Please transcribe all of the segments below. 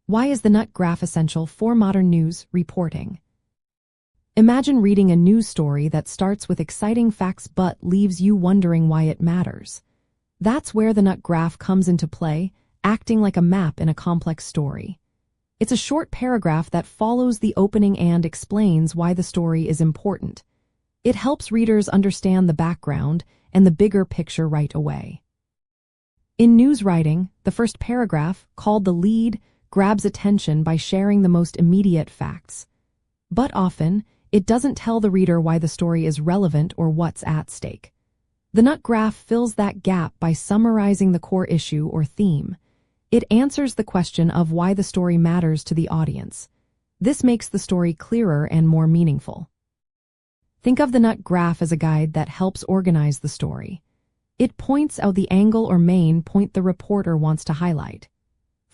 Why is the nut graph essential for modern news reporting? Imagine reading a news story that starts with exciting facts but leaves you wondering why it matters. That's where the nut graph comes into play, acting like a map in a complex story. It's a short paragraph that follows the opening and explains why the story is important. It helps readers understand the background and the bigger picture right away. In news writing, the first paragraph, called the lead, grabs attention by sharing the most immediate facts. But often, it doesn't tell the reader why the story is relevant or what's at stake. The nut graph fills that gap by summarizing the core issue or theme. It answers the question of why the story matters to the audience. This makes the story clearer and more meaningful. Think of the nut graph as a guide that helps organize the story. It points out the angle or main point the reporter wants to highlight.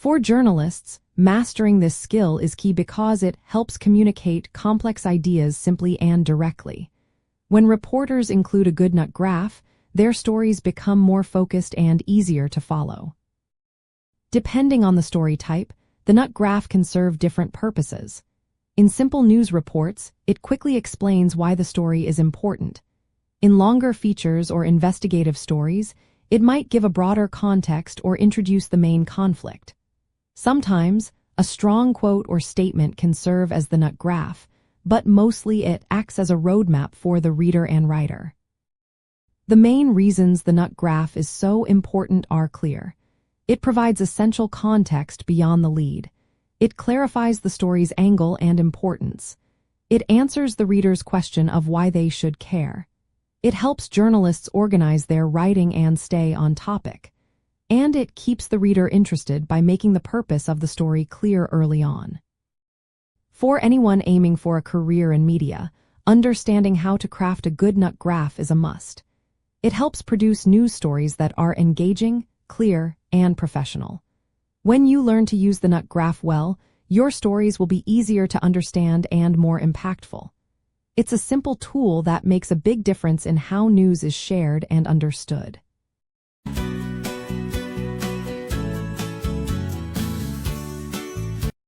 For journalists, mastering this skill is key because it helps communicate complex ideas simply and directly. When reporters include a good nut graph, their stories become more focused and easier to follow. Depending on the story type, the nut graph can serve different purposes. In simple news reports, it quickly explains why the story is important. In longer features or investigative stories, it might give a broader context or introduce the main conflict. Sometimes, a strong quote or statement can serve as the nut graph, but mostly it acts as a roadmap for the reader and writer. The main reasons the nut graph is so important are clear. It provides essential context beyond the lead. It clarifies the story's angle and importance. It answers the reader's question of why they should care. It helps journalists organize their writing and stay on topic. And it keeps the reader interested by making the purpose of the story clear early on. For anyone aiming for a career in media, understanding how to craft a good nut graph is a must. It helps produce news stories that are engaging, clear, and professional. When you learn to use the nut graph well, your stories will be easier to understand and more impactful. It's a simple tool that makes a big difference in how news is shared and understood.